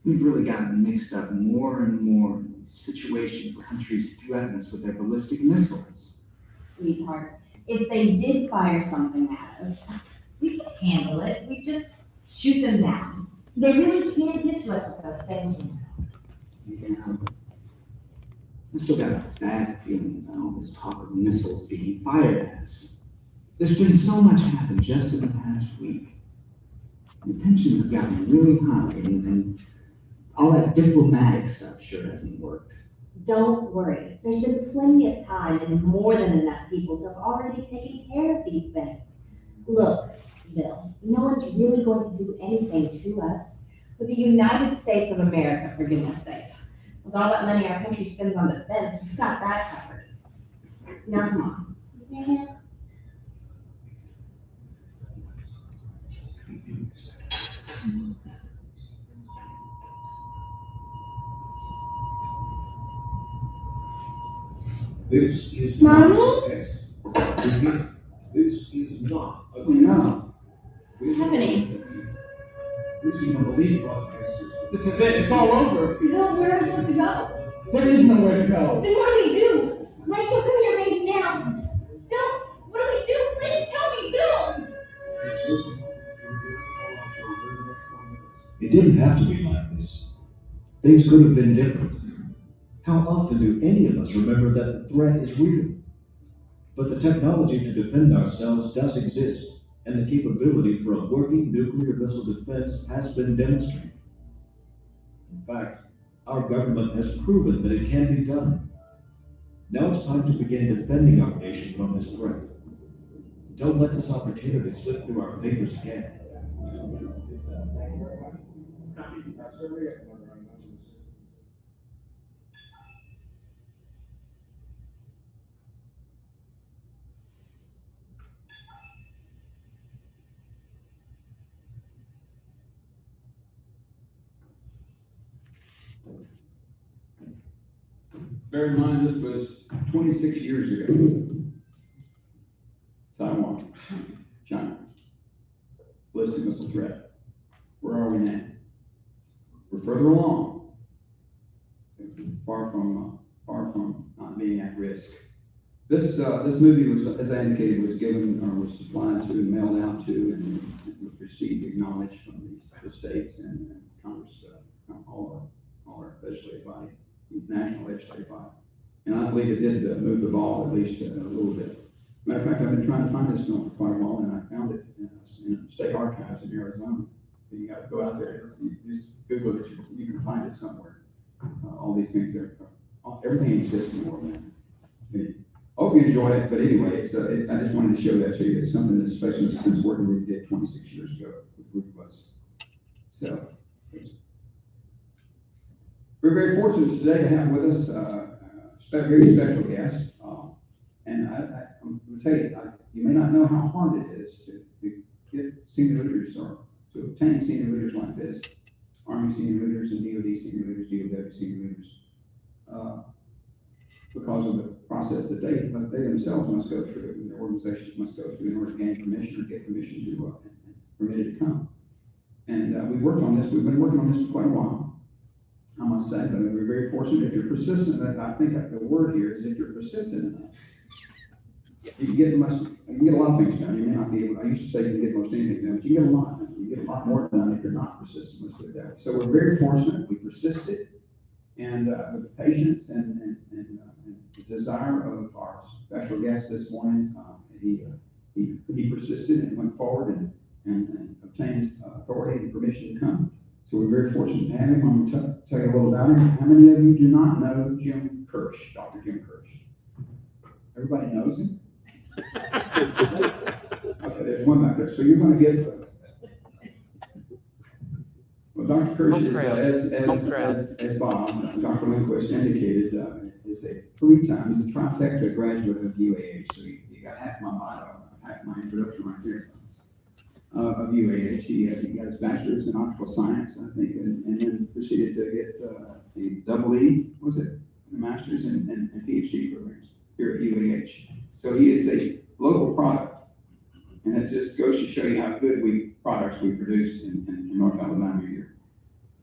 We've really gotten mixed up more and more in situations where countries threaten us with their ballistic missiles. Sweetheart, if they did fire something at us, we can handle it. We just shoot them down. They really can't get to us with those things. Yeah. I still got a bad feeling about all this talk of missiles being fired at us. There's been so much happen just in the past week. The tensions have gotten really high, and all that diplomatic stuff sure hasn't worked. Don't worry. There's been plenty of time and more than enough people to have already taken care of these things. Look, Bill, no one's really going to do anything to us. With the United States of America, for goodness sakes. With all that money our country spends on defense, we've got that covered. Now, come on. Yeah. This is Mommy? not a test. Repeat, this is not a test. No. What's happening? This is a belief broadcast system. This is it. It's all over. Bill, where are we supposed to go? There is nowhere to go. Then what do we do? Rachel, come here right now. Bill, what do we do? Please tell me, Bill. It didn't have to be like this. Things could have been different. How often do any of us remember that the threat is real? But the technology to defend ourselves does exist, and the capability for a working nuclear missile defense has been demonstrated. In fact, our government has proven that it can be done. Now it's time to begin defending our nation from this threat. Don't let this opportunity slip through our fingers again. Bear in mind, this was 26 years ago. Taiwan, China, ballistic missile threat. Where are we now? We're further along. Far from not being at risk. This movie was, as I indicated, was given or was supplied to and mailed out to and received, acknowledged from the states and Congress, all our legislative body, national legislative body. And I believe it did move the ball at least a little bit. Matter of fact, I've been trying to find this film for quite a while, and I found it in state archives in Arizona. You got to go out there. You just Google it. You can find it somewhere. All these things everything exists more than. I hope you enjoy it. But anyway, I just wanted to show that to you. It's something that Special Defense Working Group did 26 years ago with Group of us. So we're very fortunate today to have with us a very special guest. And I'm going to tell you, you may not know how hard it is to get senior leaders or to obtain senior leaders like this, Army senior leaders and DoD senior leaders, DOW senior leaders, because of the process that they themselves must go through, and their organizations must go through in order to gain permission or get permission to permitted to come. And we've been working on this for quite a while, I must say, but we're very fortunate. If you're persistent, I think the word here is if you're persistent enough, you can get a lot of things done. You may not be able, I used to say you can get most anything done, but you get a lot done. You get a lot more done if you're not persistent, let's put it that way. So we're very fortunate, we persisted, and with the patience and the desire of our special guest this morning, he persisted and went forward and obtained authority and permission to come. So we're very fortunate to have him. I'm going to tell you a little about him. How many of you do not know Jim Kirsch, Dr. Jim Kirsch? Everybody knows him? Okay, there's one back there. So you're going to get well, Dr. Kirsch is, as Bob, Dr. Lindquist indicated, is a three-time, he's a trifecta graduate of UAH. So you got half my bio, half my introduction right there of UAH. He got his bachelor's in optical science, I think, and then proceeded to get the double E, was it? The master's and PhD programs here at UAH. So he is a local product. And it just goes to show you how good products we produce in North Alabama here.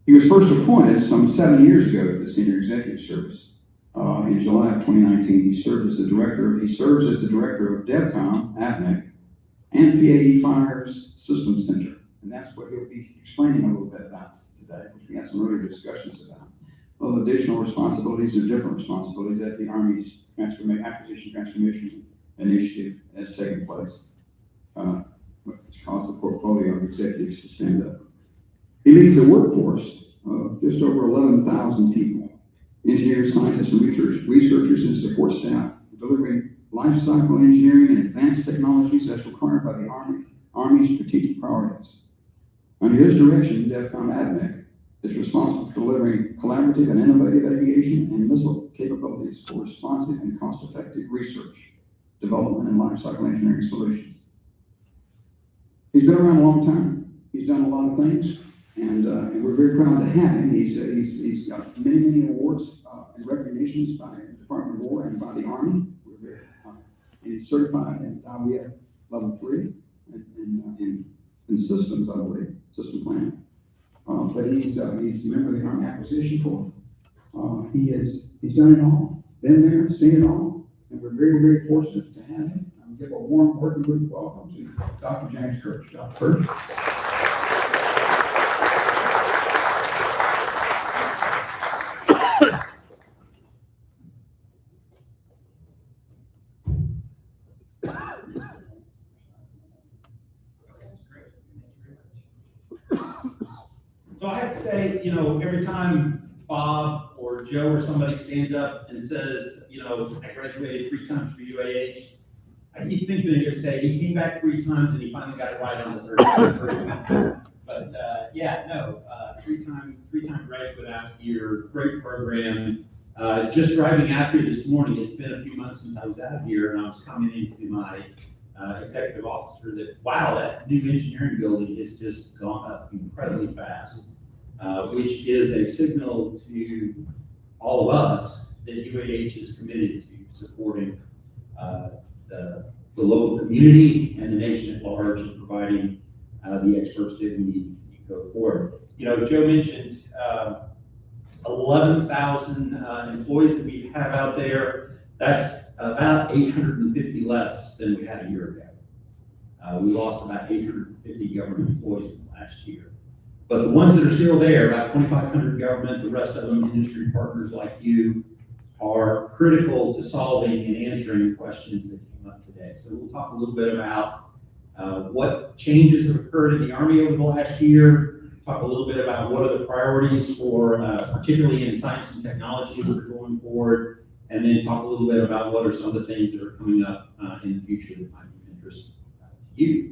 He was first appointed some 7 years ago to the Senior Executive Service. In July of 2019, he serves as the director of DEVCOM, AvMC, and PAE Fire's Systems Center. And that's what he'll be explaining a little bit about today, which we had some earlier discussions about. Well, additional responsibilities or different responsibilities as the Army's acquisition transformation initiative has taken place, which caused the portfolio of executives to stand up. He leads a workforce of just over 11,000 people, engineers, scientists, and researchers and support staff, delivering life cycle engineering and advanced technologies that's required by the Army's strategic priorities. Under his direction, DEVCOM AvMC is responsible for delivering collaborative and innovative aviation and missile capabilities for responsive and cost-effective research, development, and life cycle engineering solutions. He's been around a long time. He's done a lot of things, and we're very proud to have him. He's got many awards and recognitions by the Department of War and by the Army. We're very and he's certified in Aviation level 3 in systems, I believe, system planning. But he's a member of the Army Acquisition Corps. He's done it all, been there, seen it all, and we're very fortunate to have him. I'll give a warm working group welcome to Dr. James Kirsch. Dr. Kirsch. So I have to say, every time Bob or Joe or somebody stands up and says, I graduated 3 times for UAH, I keep thinking they're going to say he came back 3 times and he finally got it right on the 3rd time. But three-time graduate out here, great program. Just driving out here this morning, it's been a few months since I was out here, and I was commenting to my executive officer that, wow, that new engineering building has just gone up incredibly fast, which is a signal to all of us that UAH is committed to supporting the local community and the nation at large and providing the experts that we need to go forward. Joe mentioned 11,000 employees that we have out there. That's about 850 less than we had a year ago. We lost about 850 government employees in the last year. But the ones that are still there, about 2,500 government, the rest of them industry partners like you, are critical to solving and answering questions that came up today. So we'll talk a little bit about what changes have occurred in the Army over the last year, talk a little bit about what are the priorities for, particularly in science and technology that are going forward, and then talk a little bit about what are some of the things that are coming up in the future that might be of interest to you.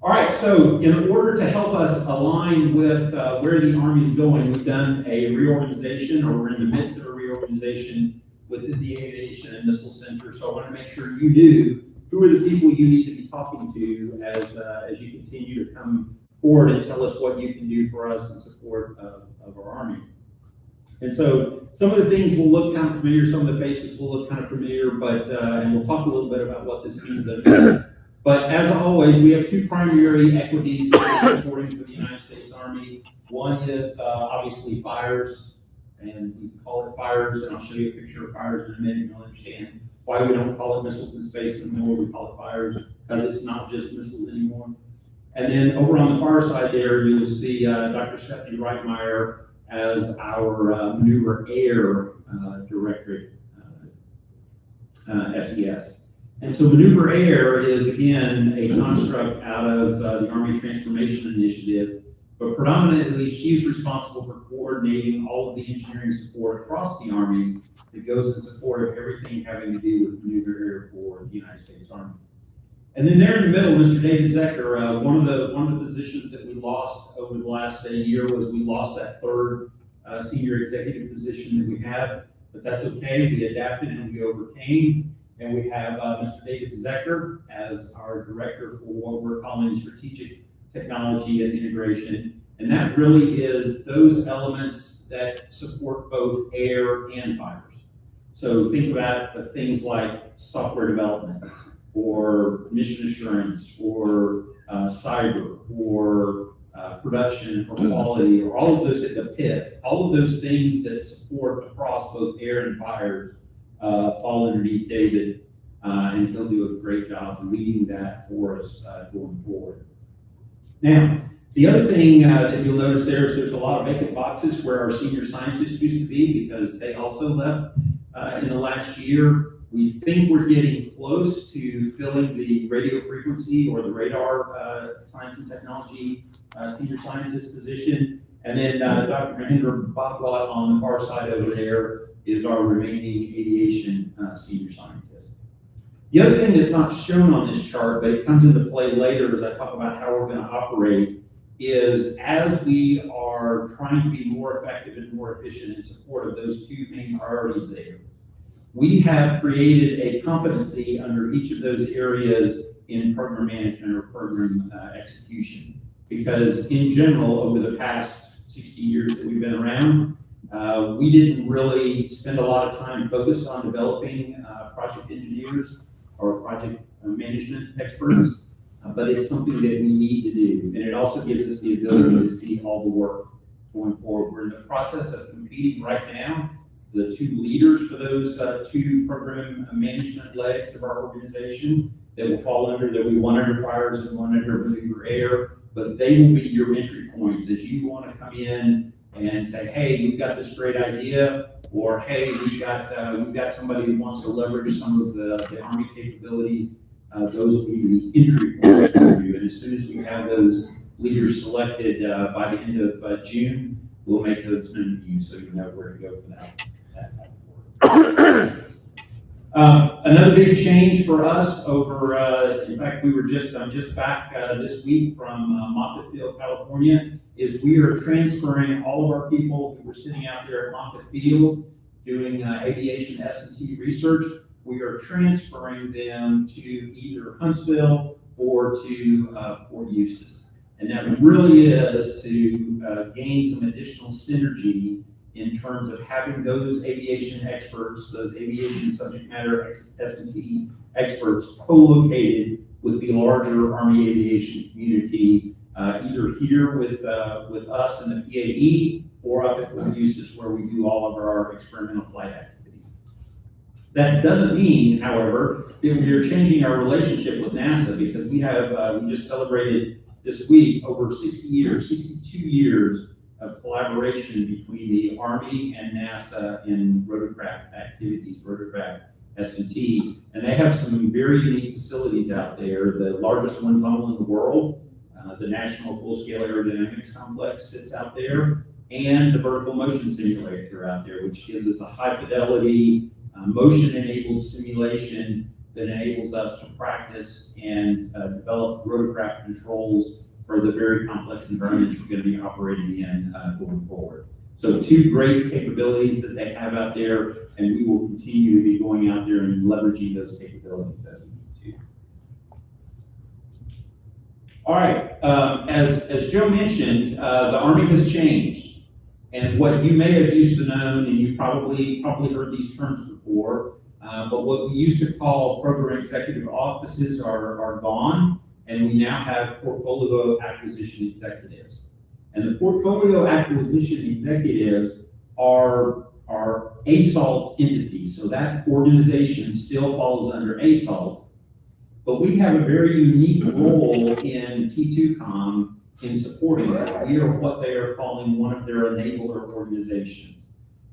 All right, so in order to help us align with where the Army is going, we've done a reorganization, or we're in the midst of a reorganization within the Aviation and Missile Center. So I want to make sure you do. Who are the people you need to be talking to as you continue to come forward and tell us what you can do for us in support of our Army? And so some of the things will look kind of familiar, some of the faces will look kind of familiar, but and we'll talk a little bit about what this means. But as always, we have 2 primary equities that we're supporting for the United States Army. One is obviously fires, and we call it fires, and I'll show you a picture of fires in a minute, and you'll understand why we don't call it missiles in space anymore. We call it fires because it's not just missiles anymore. And then over on the far side there, you'll see Dr. Stephanie Reitmeyer as our Maneuver Air Directorate, SES. And so Maneuver Air is, again, a construct out of the Army Transformation Initiative, but predominantly she's responsible for coordinating all of the engineering support across the Army that goes in support of everything having to do with Maneuver Air for the United States Army. And then there in the middle, Mr. David Zecker, one of the positions that we lost over the last year was we lost that 3rd senior executive position that we had, but that's okay. We adapted and we overcame. And we have Mr. David Zecker as our director for what we're calling strategic technology and integration. And that really is those elements that support both air and fires. So think about things like software development, or mission assurance, or cyber, or production or quality, or all of those at the PIF, all of those things that support across both air and fires fall underneath David, and he'll do a great job leading that for us going forward. Now, the other thing that you'll notice there's a lot of vacant boxes where our senior scientists used to be, because they also left in the last year. We think we're getting close to filling the radio frequency or the radar science and technology senior scientist position. And then Dr. Mahendra Bhatwat on the far side over there is our remaining aviation senior scientist. The other thing that's not shown on this chart, but it comes into play later as I talk about how we're going to operate, is as we are trying to be more effective and more efficient in support of those two main priorities there, we have created a competency under each of those areas in program management or program execution. Because in general, over the past 60 years that we've been around, we didn't really spend a lot of time focused on developing project engineers or project management experts, but it's something that we need to do. And it also gives us the ability to see all the work going forward. We're in the process of competing right now the two leaders for those two program management legs of our organization that will fall under, there'll be one under fires and one under maneuver air, but they will be your entry points as you want to come in and say, hey, we've got this great idea, or hey, we've got somebody who wants to leverage some of the Army capabilities. Those will be the entry points for you. And as soon as we have those leaders selected by the end of June, we'll make those known to you so you know where to go for that. Another big change for us over, in fact, I'm just back this week from Moffett Field, California, is we are transferring all of our people who were sitting out there at Moffett Field doing aviation S&T research. We are transferring them to either Huntsville or to Fort Eustis. And that really is to gain some additional synergy in terms of having those aviation experts, those aviation subject matter S&T experts co-located with the larger Army aviation community, either here with us in the PAE or up at Fort Eustis where we do all of our experimental flight activities. That doesn't mean, however, that we are changing our relationship with NASA, because we just celebrated this week over 62 years of collaboration between the Army and NASA in rotorcraft activities, rotorcraft S&T, and they have some very unique facilities out there. The largest wind tunnel in the world, the National Full-Scale Aerodynamics Complex sits out there, and the vertical motion simulator out there, which gives us a high-fidelity, motion-enabled simulation that enables us to practice and develop rotorcraft controls for the very complex environments we're going to be operating in going forward. So two great capabilities that they have out there, and we will continue to be going out there and leveraging those capabilities as we need to. All right, as Joe mentioned, the Army has changed. And what you may have used to know, and you probably heard these terms before, but what we used to call program executive offices are gone. And we now have portfolio acquisition executives. And the portfolio acquisition executives are ASALT entities. So that organization still falls under ASALT, but we have a very unique role in T2COM in supporting that. We are what they are calling one of their enabler organizations.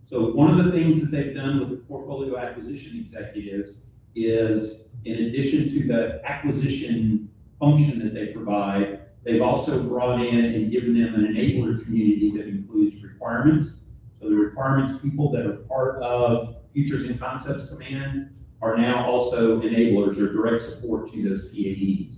So one of the things that they've done with the portfolio acquisition executives is, in addition to the acquisition function that they provide, they've also brought in and given them an enabler community that includes requirements. So the requirements people that are part of Futures and Concepts Command are now also enablers or direct support to those PAEs.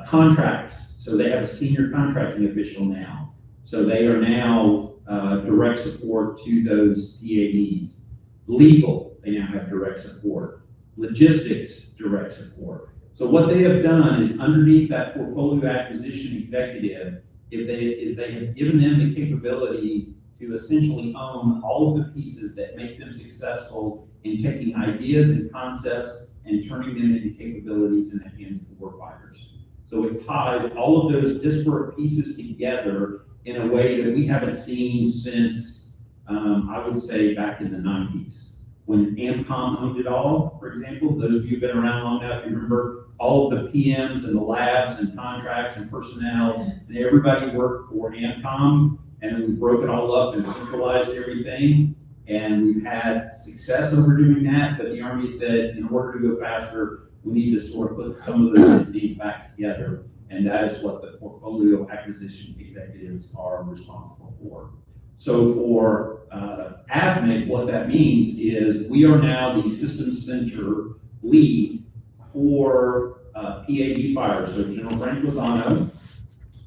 Contracts, so they have a senior contracting official now. So they are now direct support to those PAEs. Legal, they now have direct support. Logistics, direct support. So what they have done is, underneath that portfolio acquisition executive, they have given them the capability to essentially own all of the pieces that make them successful in taking ideas and concepts and turning them into capabilities in the hands of warfighters. So it ties all of those disparate pieces together in a way that we haven't seen since, I would say, back in the 90s. When AMCOM owned it all, for example, those of you who've been around long enough, you remember all of the PMs and the labs and contracts and personnel, and everybody worked for AMCOM, and then we broke it all up and centralized everything. And we've had success over doing that, but the Army said, in order to go faster, we need to sort of put some of those entities back together. And that is what the portfolio acquisition executives are responsible for. So for AvMC, what that means is we are now the systems center lead for PAE fires. So General Frank Lozano,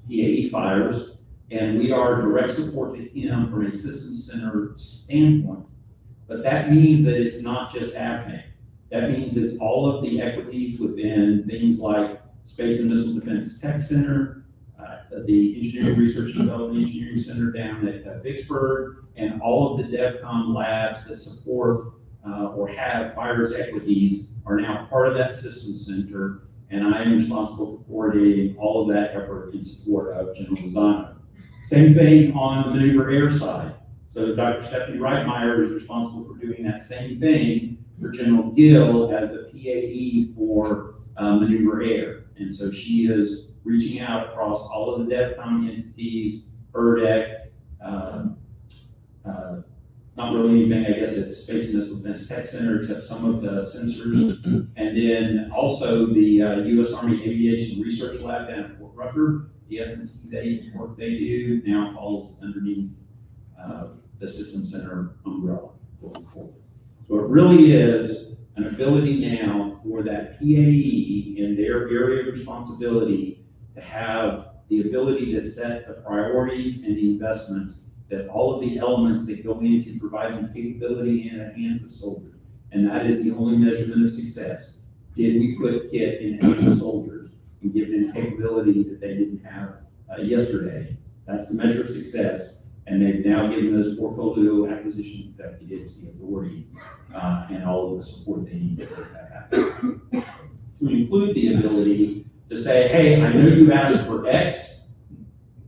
PAE fires, and we are direct support to him from a systems center standpoint. But that means that it's not just AvMC. That means it's all of the equities within things like Space and Missile Defense Tech Center, the Engineering Research and Development Engineering Center down at Vicksburg, and all of the DEVCOM labs that support or have fires equities are now part of that systems center, and I am responsible for coordinating all of that effort in support of General Lozano. Same thing on the maneuver air side. So Dr. Stephanie Reitmeyer is responsible for doing that same thing for General Gill as the PAE for maneuver air. And so she is reaching out across all of the DEVCOM entities, ERDEC, not really anything, I guess, at Space and Missile Defense Tech Center, except some of the sensors. And then also the U.S. Army Aviation Research Lab down at Fort Rucker, the SMDWG work they do now falls underneath the System Center umbrella going forward. So it really is an ability now for that PAE in their area of responsibility to have the ability to set the priorities and the investments that all of the elements that go into providing capability in the hands of soldiers. And that is the only measurement of success. Did we put kit in the hands of soldiers and give them capability that they didn't have yesterday? That's the measure of success. And they've now given those portfolio acquisition executives the authority and all of the support they need to make that happen. To include the ability to say, hey, I know you asked for X.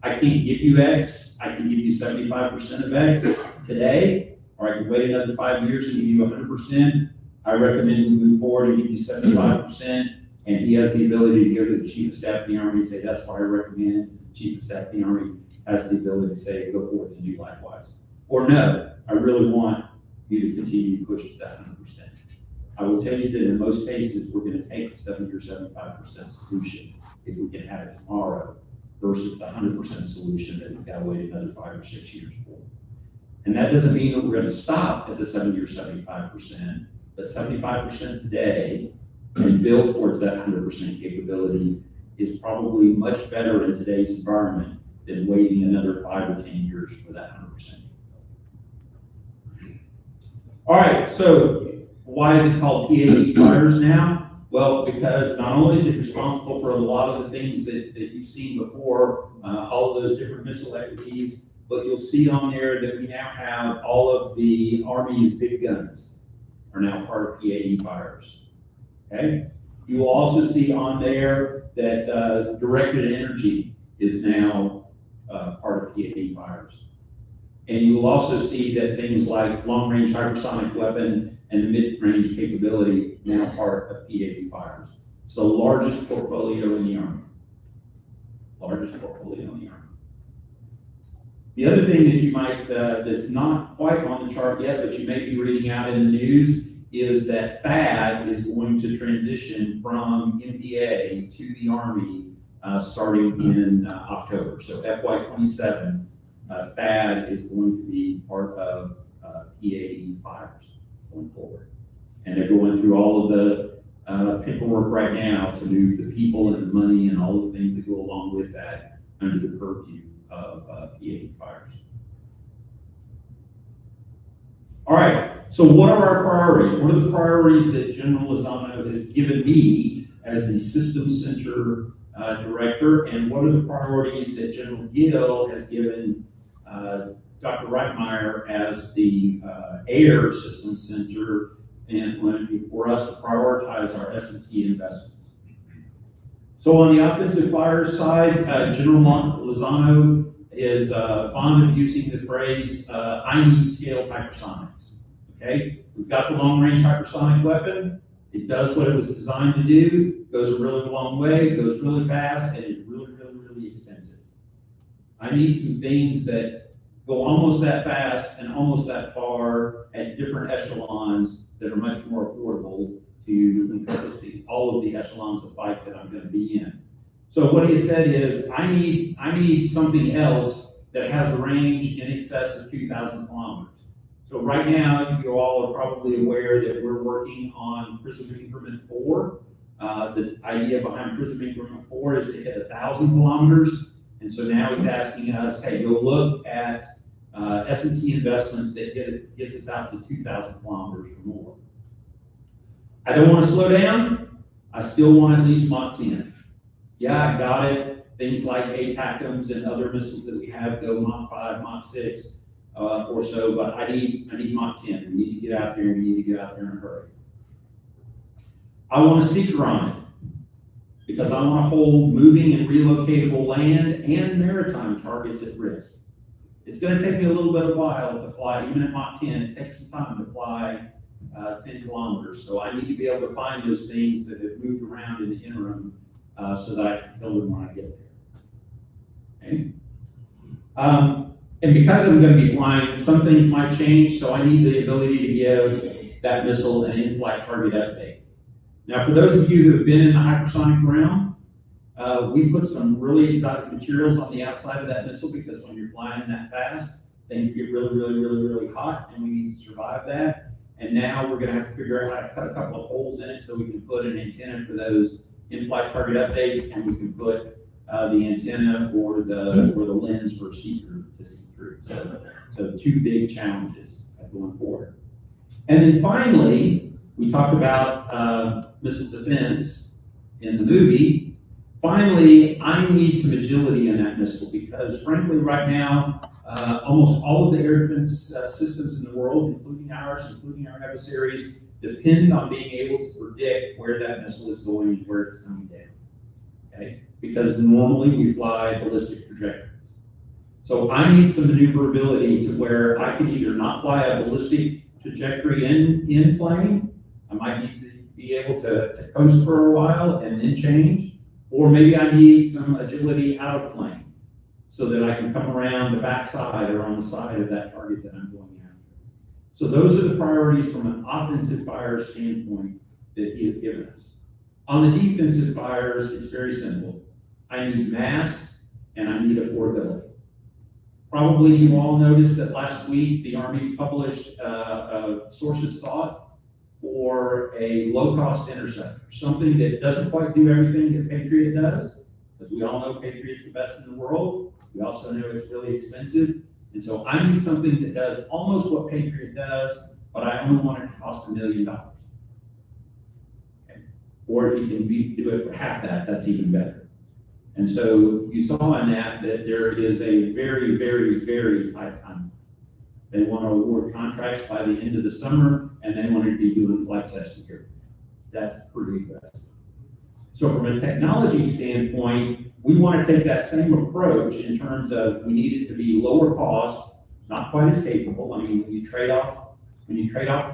I can't give you X. I can give you 75% of X today, or I can wait another 5 years and give you 100%. I recommend we move forward and give you 75%. And he has the ability to go to the Chief of Staff of the Army and say, that's what I recommend. The Chief of Staff of the Army has the ability to say, go forth and do likewise. Or no, I really want you to continue to push to that 100%. I will tell you that in most cases, we're going to take the 70 or 75% solution if we can have it tomorrow versus the 100% solution that we've got to wait another 5 or 6 years for. And that doesn't mean that we're going to stop at the 70 or 75%, but 75% today and build towards that 100% capability is probably much better in today's environment than waiting another 5 or 10 years for that 100%. All right, so why is it called PAE fires now? Well, because not only is it responsible for a lot of the things that you've seen before, all of those different missile equities, but you'll see on there that we now have all of the Army's big guns are now part of PAE fires. Okay? You will also see on there that directed energy is now part of PAE fires. And you will also see that things like long-range hypersonic weapon and the mid-range capability now part of PAE fires. So largest portfolio in the Army. Largest portfolio in the Army. The other thing that you might, that's not quite on the chart yet, but you may be reading out in the news, is that THAAD is going to transition from MDA to the Army starting in October. So FY27, THAAD is going to be part of PAE fires going forward. And they're going through all of the paperwork right now to move the people and the money and all the things that go along with that under the purview of PAE fires. All right, so what are our priorities? What are the priorities that General Lozano has given me as the Systems Center Director, and what are the priorities that General Gill has given Dr. Reitmeyer as the Air Systems Center, and for us to prioritize our S&T investments? So on the offensive fire side, General Lozano is fond of using the phrase, I need scaled hypersonics. Okay, we've got the long-range hypersonic weapon. It does what it was designed to do, goes a really long way, goes really fast, and is really, really, really expensive. I need some things that go almost that fast and almost that far at different echelons that are much more affordable to encompass all of the echelons of fight that I'm going to be in. So what he said is, I need something else that has a range in excess of 2,000 kilometers. So right now, you all are probably aware that we're working on Prism Increment 4. The idea behind Prism Increment 4 is to hit 1,000 kilometers. And so now he's asking us, hey, go look at S&T investments that gets us out to 2,000 kilometers or more. I don't want to slow down. I still want at least Mach 10. Yeah, I got it. Things like ATACMS and other missiles that we have go Mach 5, Mach 6 or so, but I need Mach 10. We need to get out there, and we need to get out there in a hurry. I want a seeker on it because I want to hold moving and relocatable land and maritime targets at risk. It's going to take me a little bit of a while to fly, even at Mach 10. It takes some time to fly 10 kilometers. So I need to be able to find those things that have moved around in the interim so that I can kill them when I get there. Okay? And because I'm going to be flying, some things might change, so I need the ability to give that missile an in-flight target update. Now, for those of you who have been in the hypersonic realm, we put some really exotic materials on the outside of that missile because when you're flying that fast, things get really, really, really, really hot, and we need to survive that. And now we're going to have to figure out how to cut a couple of holes in it so we can put an antenna for those in-flight target updates, and we can put the antenna or the lens for seeker to see through. So two big challenges going forward. And then finally, we talked about missile defense in the movie. Finally, I need some agility in that missile because frankly, right now, almost all of the air defense systems in the world, including ours, including our adversaries, depend on being able to predict where that missile is going and where it's coming down. Okay? Because normally we fly ballistic trajectories. So I need some maneuverability to where I can either not fly a ballistic trajectory in plane, I might need to be able to coast for a while and then change, or maybe I need some agility out of plane so that I can come around the backside or on the side of that target that I'm going after. So those are the priorities from an offensive fire standpoint that he has given us. On the defensive fires, it's very simple. I need mass and I need affordability. Probably you all noticed that last week the Army published sources sought for a low-cost interceptor, something that doesn't quite do everything that Patriot does, because we all know Patriot's the best in the world. We also know it's really expensive. And so I need something that does almost what Patriot does, but I only want it to cost $1 million. Okay. Or if you can do it for half that, that's even better. And so you saw in that there is a very, very, very tight timeline. They want to award contracts by the end of the summer, and they want to be doing flight testing here. That's pretty aggressive. So from a technology standpoint, we want to take that same approach in terms of we need it to be lower cost, not quite as capable. I mean, when you trade off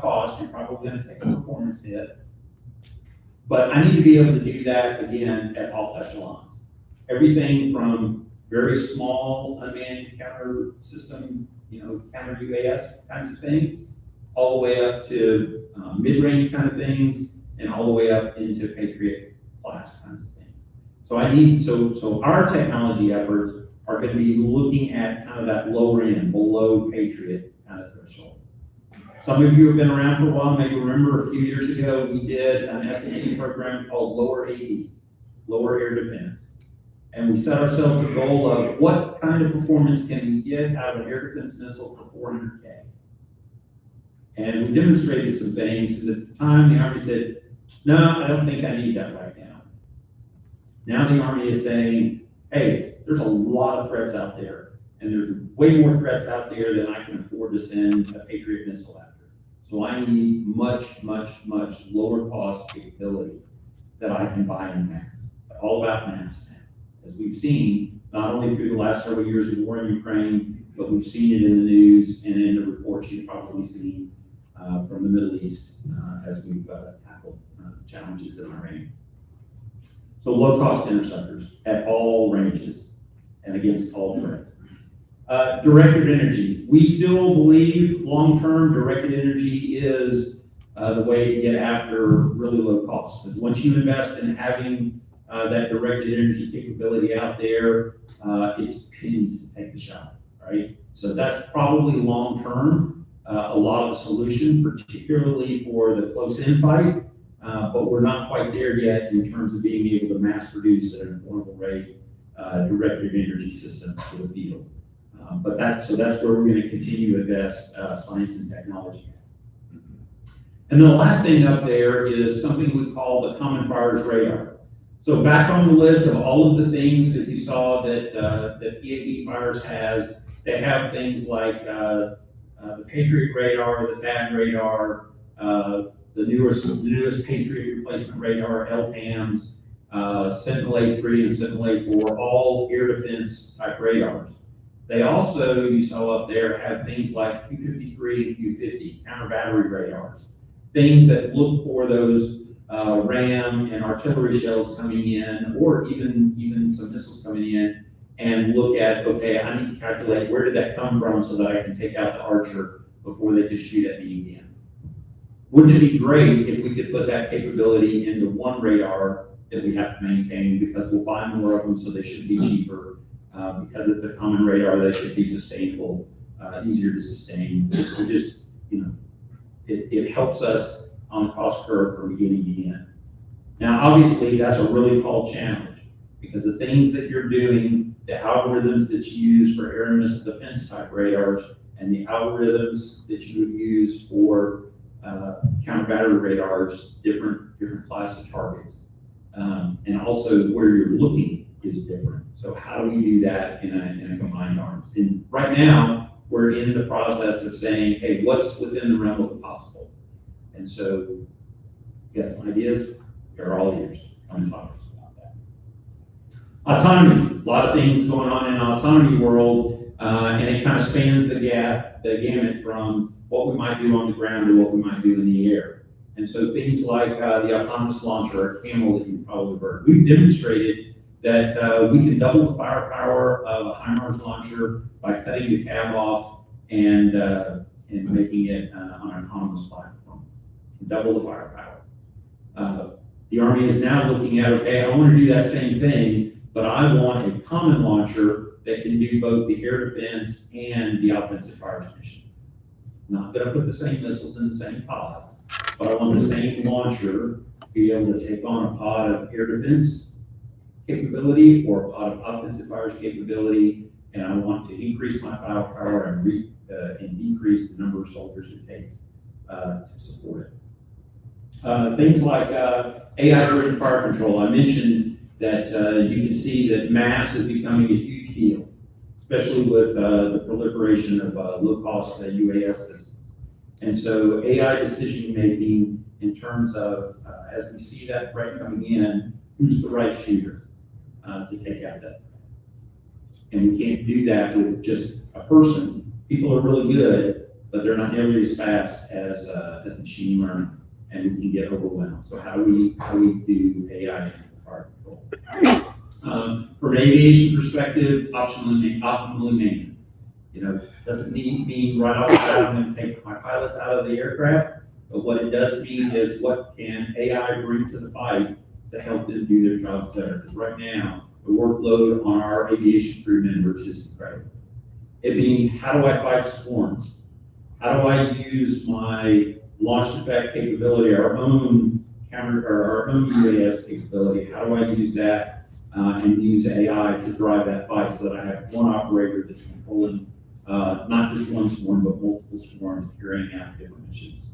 cost, you're probably going to take a performance hit. But I need to be able to do that again at all echelons. Everything from very small unmanned counter system, counter UAS kinds of things, all the way up to mid-range kind of things, and all the way up into Patriot class kinds of things. So our technology efforts are going to be looking at kind of that lower end, below Patriot kind of threshold. Some of you have been around for a while, maybe remember a few years ago, we did an SMD program called Lower AD, Lower Air Defense. And we set ourselves a goal of what kind of performance can we get out of an air defense missile for $400K. And we demonstrated some things, and at the time the Army said, no, I don't think I need that right now. Now the Army is saying, hey, there's a lot of threats out there, and there's way more threats out there than I can afford to send a Patriot missile after. So I need much, much, much lower cost capability that I can buy in mass. all about mass now. As we've seen, not only through the last several years of the war in Ukraine, but we've seen it in the news and in the reports you've probably seen from the Middle East as we've tackled challenges in Iran. So low-cost interceptors at all ranges and against all threats. Directed energy. We still believe long-term directed energy is the way to get after really low costs. Because once you invest in having that directed energy capability out there, it's pennies to take the shot, right? So that's probably long-term a lot of the solution, particularly for the close-in fight. But we're not quite there yet in terms of being able to mass produce at an affordable rate directed energy systems for the field. So that's where we're going to continue to invest science and technology. And the last thing up there is something we call the Common Fires Radar. So back on the list of all of the things that you saw that PAE Fires has, they have things like the Patriot Radar, the THAAD Radar, the newest Patriot Replacement Radar, LTAMs, Sentinel-A3 and Sentinel-A4, all air defense type radars. They also, you saw up there, have things like Q-53 and Q-50, counter battery radars, things that look for those RAM and artillery shells coming in, or even some missiles coming in, and look at, okay, I need to calculate where did that come from so that I can take out the archer before they could shoot at me again. Wouldn't it be great if we could put that capability into one radar that we have to maintain, because we'll buy more of them, so they should be cheaper, because it's a common radar, they should be sustainable, easier to sustain. It just, it helps us on the cost curve from beginning to end. Now, obviously, that's a really tall challenge, because the things that you're doing, the algorithms that you use for air and missile defense type radars, and the algorithms that you would use for counter battery radars, different class of targets. And also where you're looking is different. So how do we do that in a combined arms? And right now, we're in the process of saying, hey, what's within the realm of the possible? And so, you got some ideas? You're all ears. Come and talk to us about that. Autonomy. A lot of things going on in the autonomy world, and it kind of spans the gamut from what we might do on the ground to what we might do in the air. And so things like the autonomous launcher, or CAML, that you've probably heard. We've demonstrated that we can double the firepower of a HIMARS launcher by cutting the cab off and making it on an autonomous platform. Double the firepower. The Army is now looking at, okay, I want to do that same thing, but I want a common launcher that can do both the air defense and the offensive fires mission. Not going to put the same missiles in the same pod, but I want the same launcher to be able to take on a pod of air defense capability or a pod of offensive fires capability, and I want to increase my firepower and decrease the number of soldiers it takes to support it. Things like AI-driven fire control. I mentioned that you can see that mass is becoming a huge deal, especially with the proliferation of low-cost UAS systems. And so AI decision-making in terms of, as we see that threat coming in, who's the right shooter to take out that threat? And we can't do that with just a person. People are really good, but they're not nearly as fast as machine learning, and we can get overwhelmed. So how do we do AI in fire control? From an aviation perspective, optimally manned. Doesn't mean right off the bat I'm going to take my pilots out of the aircraft, but what it does mean is what can AI bring to the fight to help them do their jobs better. Because right now, the workload on our aviation crew members is incredible. It means, how do I fight swarms? How do I use my launch effect capability, our own UAS capability? How do I use that and use AI to drive that fight so that I have one operator that's controlling not just one swarm, but multiple swarms carrying out different missions.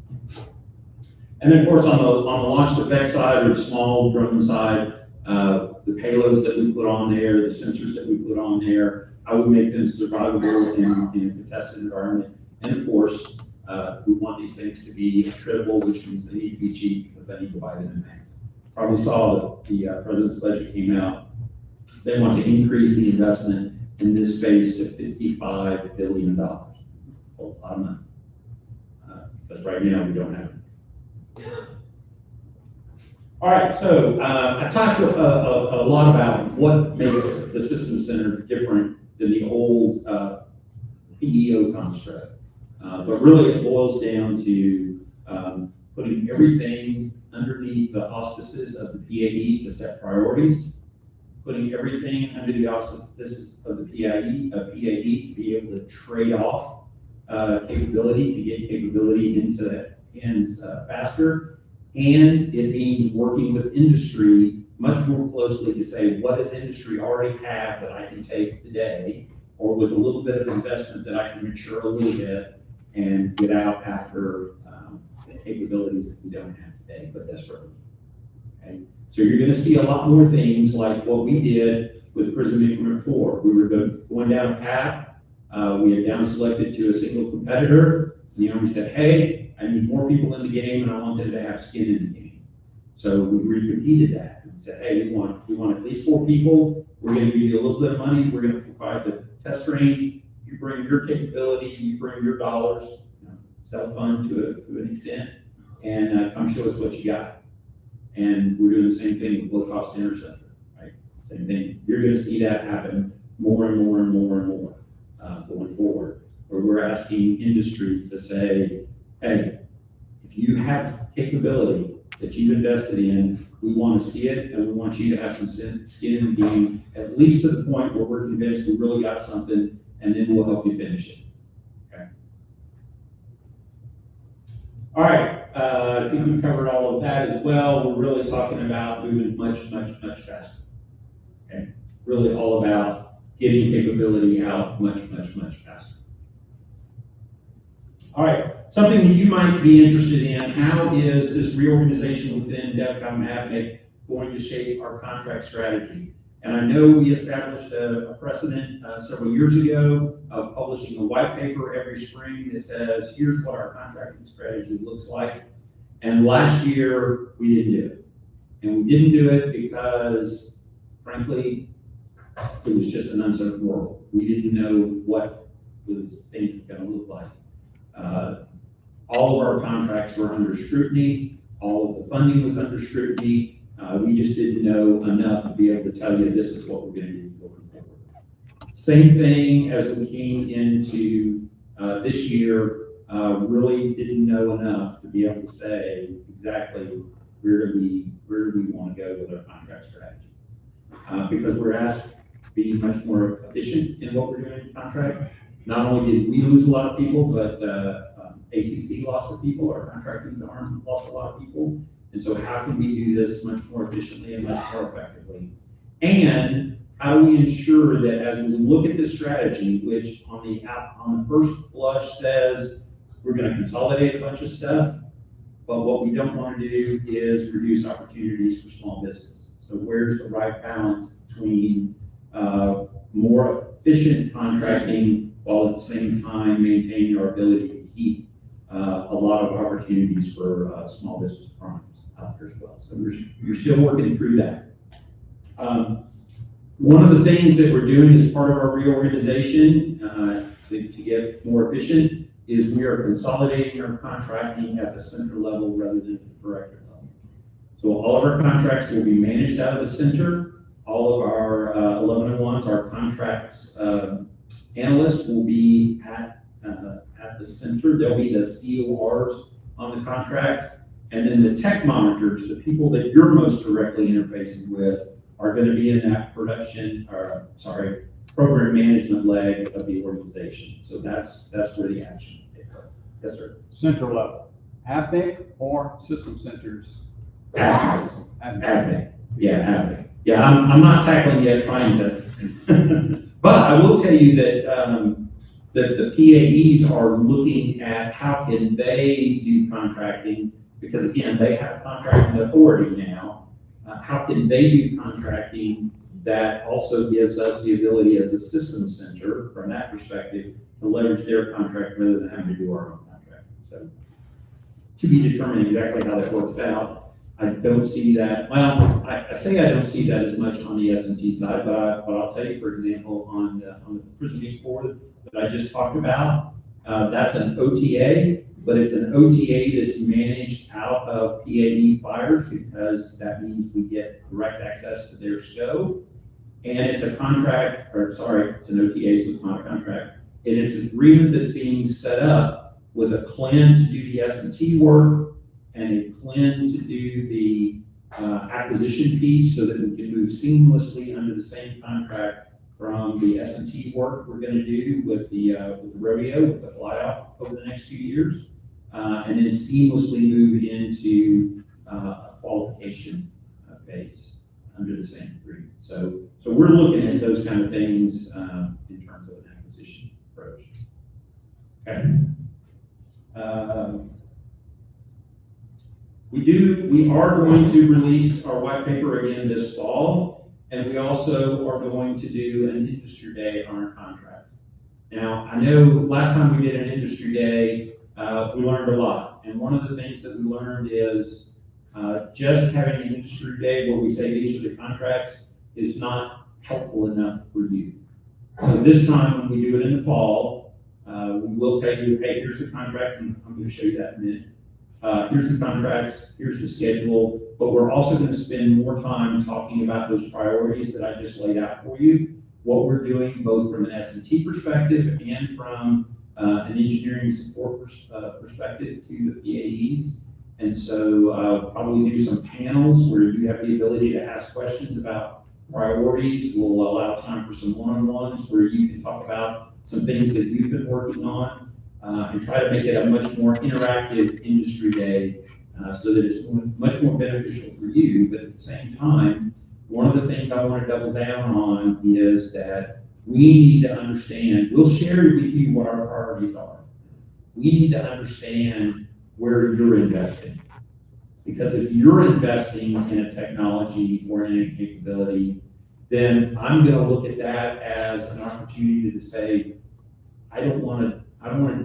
And then, of course, on the launch effect side, or the small drone side, the payloads that we put on there, the sensors that we put on there, how we make them survivable in a contested environment. And of course, we want these things to be attritable, which means they need to be cheap because I need to buy them in mass. probably saw that the president's budget came out. They want to increase the investment in this space to $55 billion. A lot of money. Because right now we don't have it. All right, so I talked a lot about what makes the System Center different than the old PEO construct. But really it boils down to putting everything underneath the auspices of the PAE to set priorities, putting everything under the auspices of the PAE to be able to trade off capability, to get capability into the hands faster. And it means working with industry much more closely to say, what does industry already have that I can take today, or with a little bit of investment that I can mature a little bit and get out after the capabilities that we don't have today, but desperately. Okay? So you're gonna see a lot more things like what we did with Prism Increment 4. We were going down a path, we had down selected to a single competitor. The Army said, hey, I need more people in the game and I want them to have skin in the game. So we recompeted that and said, hey, we want at least 4 people. We're gonna give you a little bit of money. We're gonna provide the test range. You bring your capability, you bring your dollars, self-fund to an extent, and come show us what you got. And we're doing the same thing with low-cost interceptor, right? Same thing. You're gonna see that happen more and more and more and more going forward, where we're asking industry to say, hey, if you have capability that you've invested in, we want to see it, and we want you to have some skin in the game, at least to the point where we're convinced we really got something, and then we'll help you finish it. Okay. All right, I think we've covered all of that as well. We're really talking about moving much, much, much faster. Okay, really all about getting capability out much, much, much faster. All right, something that you might be interested in, how is this reorganization within DEVCOM AvMC going to shape our contract strategy? And I know we established a precedent several years ago of publishing a white paper every spring that says, here's what our contracting strategy looks like. And last year, we didn't do it. And we didn't do it because, frankly, it was just an uncertain world. We didn't know what those things were going to look like. All of our contracts were under scrutiny. All of the funding was under scrutiny. We just didn't know enough to be able to tell you this is what we're going to do going forward. Same thing as we came into this year, really didn't know enough to be able to say exactly where do we want to go with our contract strategy. Because we're asked to be much more efficient in what we're doing in contract. Not only did we lose a lot of people, but ACC lost some people, our contracting arm lost a lot of people. And so how can we do this much more efficiently and much more effectively? And how do we ensure that as we look at this strategy, which on the first blush says we're going to consolidate a bunch of stuff, but what we don't want to do is reduce opportunities for small business. So where's the right balance between more efficient contracting while at the same time maintaining our ability to keep a lot of opportunities for small business primes out there as well. So we're still working through that. One of the things that we're doing as part of our reorganization to get more efficient is we are consolidating our contracting at the center level rather than at the director level. So all of our contracts will be managed out of the center. All of our 1101s, our contracts analysts will be at the center. There'll be the CORs on the contract. And then the tech monitors, the people that you're most directly interfacing with, are going to be in that program management leg of the organization. So that's where the action takes place. Yes, sir. Central level, AvMC or system centers? AvMC. Yeah, AvMC. Yeah, I'm not tackling yet, trying to. But I will tell you that the PAEs are looking at how can they do contracting, because again, they have contracting authority now. How can they do contracting that also gives us the ability as a system center, from that perspective, to leverage their contract rather than having to do our own contract. So to be determined exactly how that works out. I don't see that, well, I say I don't see that as much on the S&T side, but I'll tell you, for example, on the Prison Meet 4 that I just talked about, that's an OTA, but it's an OTA that's managed out of PAE fires because that means we get direct access to their scope. And it's a contract, or sorry, it's an OTA, so it's not a contract. And it's an agreement that's being set up with a CLIN to do the S&T work and a CLIN to do the acquisition piece so that we can move seamlessly under the same contract from the S&T work we're going to do with the rodeo, with the fly off over the next few years, and then seamlessly move into a qualification phase under the same agreement. So we're looking at those kind of things in terms of an acquisition approach. Okay. We are going to release our white paper again this fall, and we also are going to do an industry day on our contract. Now, I know last time we did an industry day, we learned a lot. And one of the things that we learned is just having an industry day where we say these are the contracts is not helpful enough for you. So this time when we do it in the fall, we will tell you, hey, here's the contracts, and I'm going to show you that in a minute. Here's the contracts, here's the schedule, but we're also going to spend more time talking about those priorities that I just laid out for you, what we're doing both from an S&T perspective and from an engineering support perspective to the PAEs. And so probably do some panels where you have the ability to ask questions about priorities. We'll allow time for some one-on-ones where you can talk about some things that you've been working on. And try to make it a much more interactive industry day so that it's much more beneficial for you. But at the same time, one of the things I want to double down on is that we need to understand, we'll share with you what our priorities are. We need to understand where you're investing. Because if you're investing in a technology or in a capability, then I'm going to look at that as an opportunity to say, I don't want to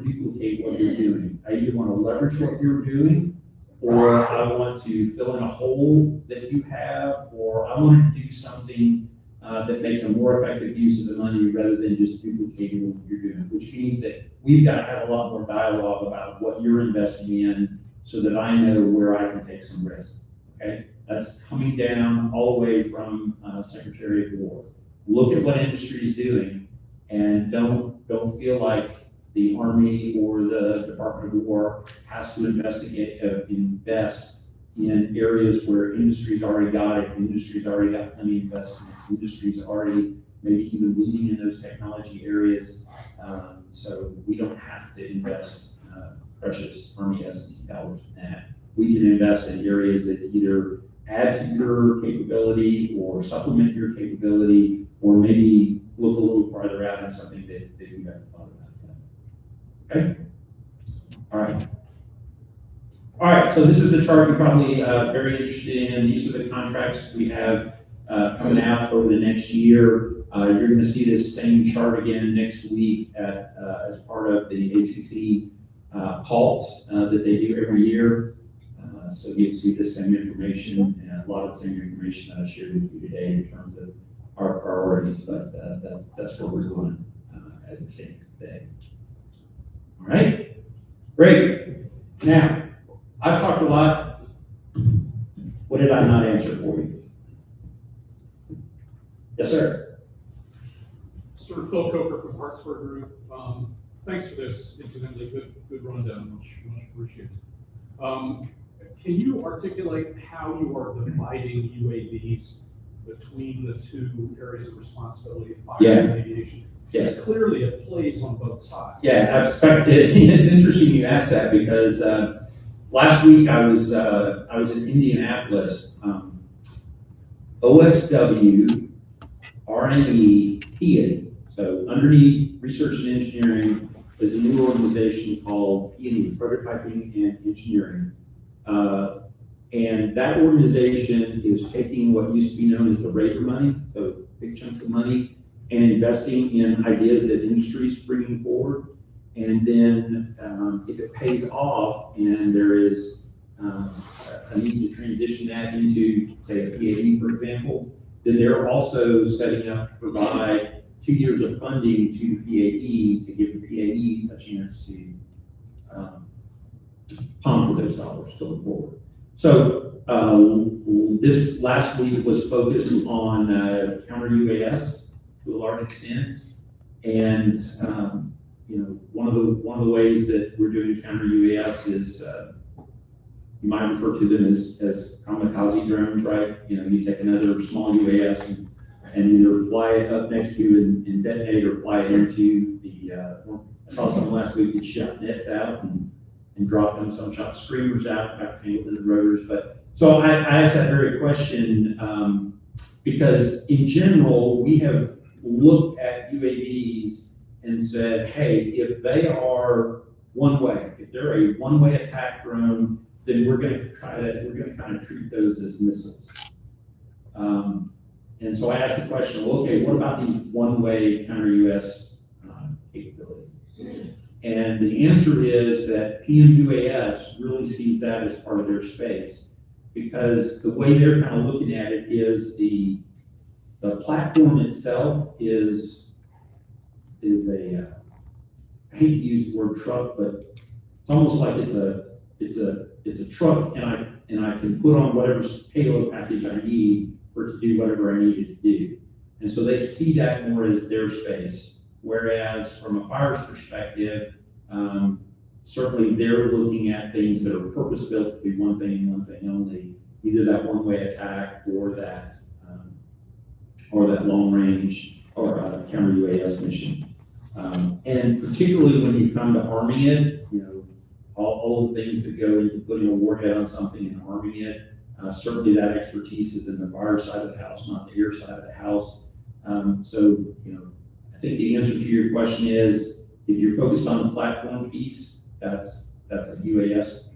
duplicate what you're doing. I either want to leverage what you're doing, or I want to fill in a hole that you have, or I want to do something that makes a more effective use of the money rather than just duplicating what you're doing, which means that we've got to have a lot more dialogue about what you're investing in so that I know where I can take some risk, okay? That's coming down all the way from Secretary of War. Look at what industry is doing and don't feel like the Army or the Department of War has to invest in areas where industry's already got it, industry's already got plenty of investment, industry's already maybe even leading in those technology areas. So we don't have to invest precious Army S&T dollars in that. We can invest in areas that either add to your capability or supplement your capability, or maybe look a little farther out in something that you haven't thought about. Okay. All right. All right. So this is the chart you're probably very interested in. These are the contracts we have coming out over the next year. You're going to see this same chart again next week as part of the ACC cult that they do every year. So you'll see the same information and a lot of the same information that I shared with you today in terms of our priorities. But that's what we're doing as it stands today. All right, great. Now, I've talked a lot. What did I not answer for you? Yes, sir. Sir Phil Coker from Hartsburg Group. Thanks for this incidentally good rundown, much appreciated. Can you articulate how you are dividing UAVs between the two areas of responsibility, fire and aviation? Yes. Because clearly it plays on both sides. Yeah, it's interesting you asked that because last week I was in Indianapolis. OSW, RNE, PA. So underneath research and engineering is a new organization called PA, Prototyping and Engineering. And that organization is taking what used to be known as the Raider money, so big chunks of money, and investing in ideas that industry is bringing forward. And then if it pays off and there is a need to transition that into, say, a PAE, for example, then they're also setting up to provide 2 years of funding to the PAE to give the PAE a chance to pump for those dollars going forward. So this last week was focused on counter UAS to a large extent, and one of the ways that we're doing counter UAS is you might refer to them as kamikaze drones, right? You take another small UAS and either fly it up next to you and detonate, or fly it into the. I saw some last week that shot nets out and dropped them. Some shot streamers out, got tangled in the rotors. But so I asked that very question because in general we have looked at UAVs and said, hey, if they are one way, if they're a one-way attack drone, then we're going to kind of treat those as missiles. And so I asked the question, well, okay, what about these one-way counter-UAS capabilities? And the answer is that PMUAS really sees that as part of their space, because the way they're kind of looking at it is the platform itself is a, I hate to use the word truck, but it's almost like it's a truck, and I can put on whatever payload package I need for it to do whatever I need it to do. And so they see that more as their space. Whereas from a fire's perspective, certainly they're looking at things that are purpose-built to be one thing and one thing only, either that one-way attack or that long-range or counter UAS mission. And particularly when you come to arming it, all the things that go into putting a warhead on something and arming it, certainly that expertise is in the fire side of the house, not the air side of the house. So, I think the answer to your question is, if you're focused on the platform piece, that's a UAS,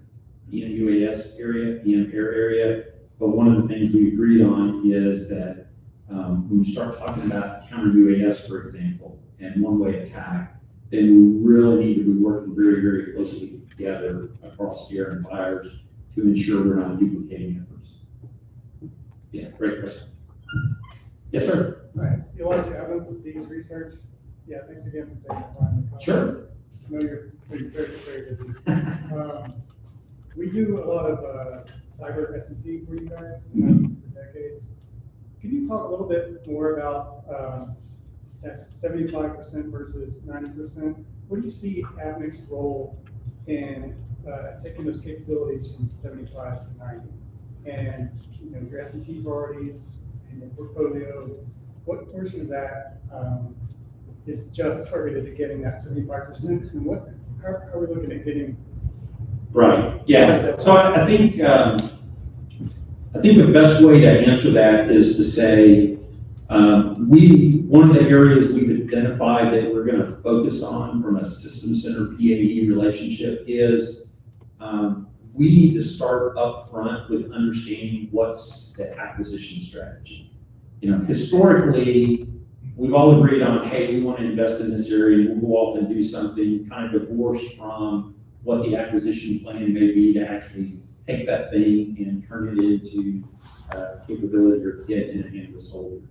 UAS area, air area. But one of the things we agreed on is that when you start talking about counter UAS, for example, and one-way attack, then we really need to be working very, very closely together across the air and fires to ensure we're not duplicating efforts. Yeah, great question. Yes, sir. Hi, Elijah Evans with Dean's Research. Yeah, thanks again for taking the time to come. Sure. I know you're very busy. We do a lot of cyber S&T for you guys for decades. Can you talk a little bit more about that 75% versus 90%? What do you see AvMC's role in taking those capabilities from 75 to 90? And your S&T priorities and your portfolio, what portion of that is just targeted at getting that 75%, and how are we looking at getting? Right. Yeah. So I think the best way to answer that is to say one of the areas we've identified that we're going to focus on from a system-centered PAE relationship is we need to start up front with understanding what's the acquisition strategy. Historically, we've all agreed on, hey, we want to invest in this area, and we'll go off and do something kind of divorced from what the acquisition plan may be to actually take that thing and turn it into capability or kit in the hands of soldiers.